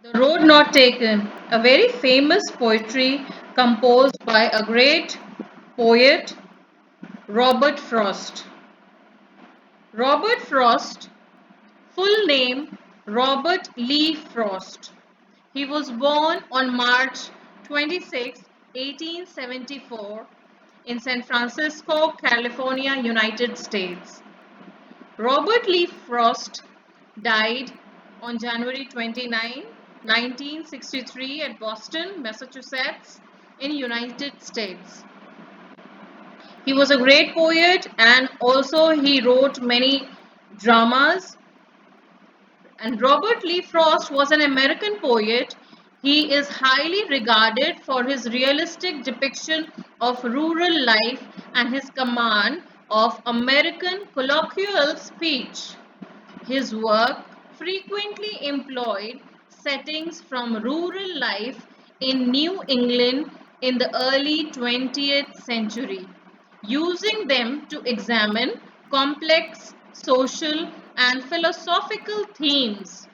The Road Not Taken, a very famous poetry composed by a great poet, Robert Frost. Robert Frost, full name Robert Lee Frost. He was born on March 26, 1874 in San Francisco, California, United States. Robert Lee Frost died on January 29, 1963 at Boston, Massachusetts in United States. He was a great poet and also he wrote many dramas. And Robert Lee Frost was an American poet. He is highly regarded for his realistic depiction of rural life and his command of American colloquial speech. His work frequently employed settings from rural life in New England in the early 20th century, using them to examine complex social and philosophical themes.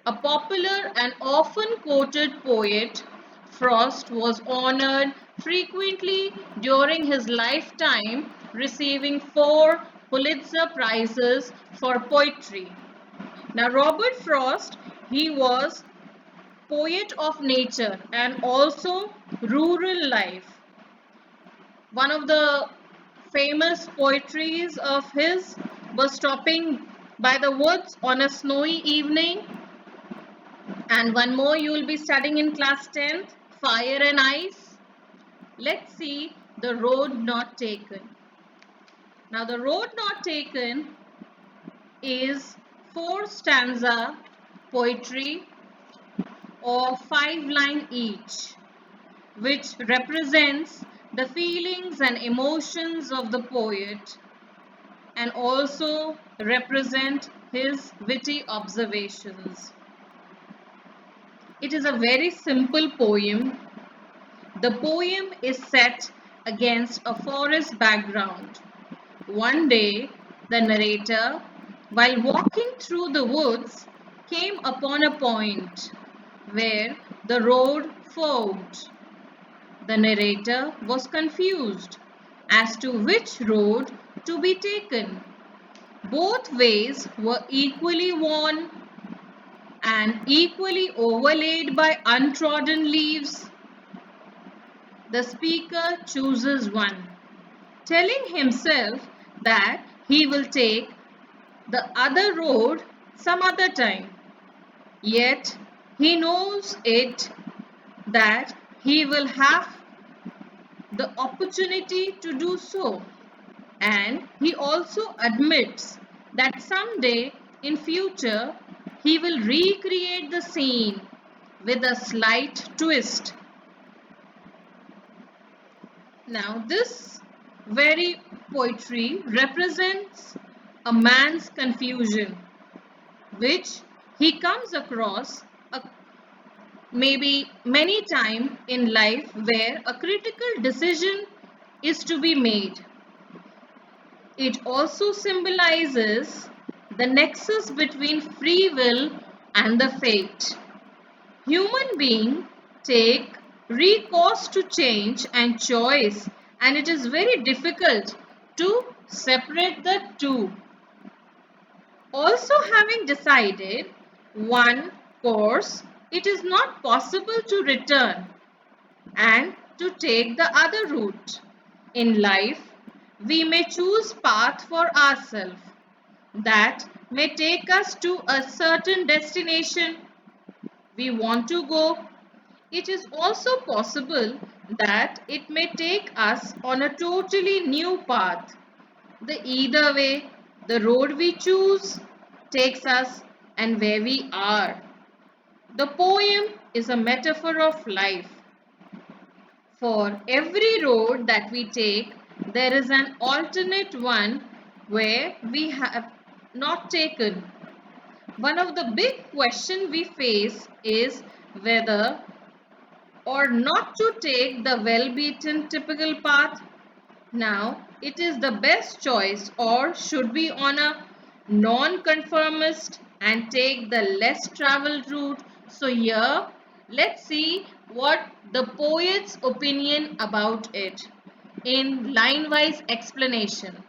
A popular and often quoted poet, Frost was honored frequently during his lifetime, receiving 4 Pulitzer Prizes for poetry. Now, Robert Frost, he was poet of nature and also rural life. One of the famous poetries of his was stopping by the woods on a snowy evening, and one more you will be studying in class 10th, Fire and Ice. Let's see the road not taken. Now, the road not taken is 4 stanza poetry or 5 line each, which represents the feelings and emotions of the poet and also represent his witty observations. It is a very simple poem. The poem is set against a forest background. One day, the narrator, while walking through the woods, came upon a point where the road forked. The narrator was confused as to which road to be taken. Both ways were equally worn and equally overlaid by untrodden leaves. The speaker chooses one, telling himself that he will take the other road some other time. Yet he knows it that he will have the opportunity to do so. And he also admits that someday in future he will recreate the scene with a slight twist. Now this very poetry represents a man's confusion which he comes across maybe many times in life where a critical decision is to be made. It also symbolizes the nexus between free will and the fate. Human beings take recourse to change and choice, and it is very difficult to separate the two. Also, having decided one course, it is not possible to return and to take the other route. In life, we may choose path for ourselves that may take us to a certain destination we want to go. It is also possible that it may take us on a totally new path. The either way, the road we choose takes us and where we are. The poem is a metaphor of life. For every road that we take, there is an alternate one where we have not taken. One of the big questions we face is whether or not to take the well-beaten typical path. Now, it is the best choice or should be on a non-conformist and take the less traveled route So here, let's see what the poet's opinion about it in line-wise explanation.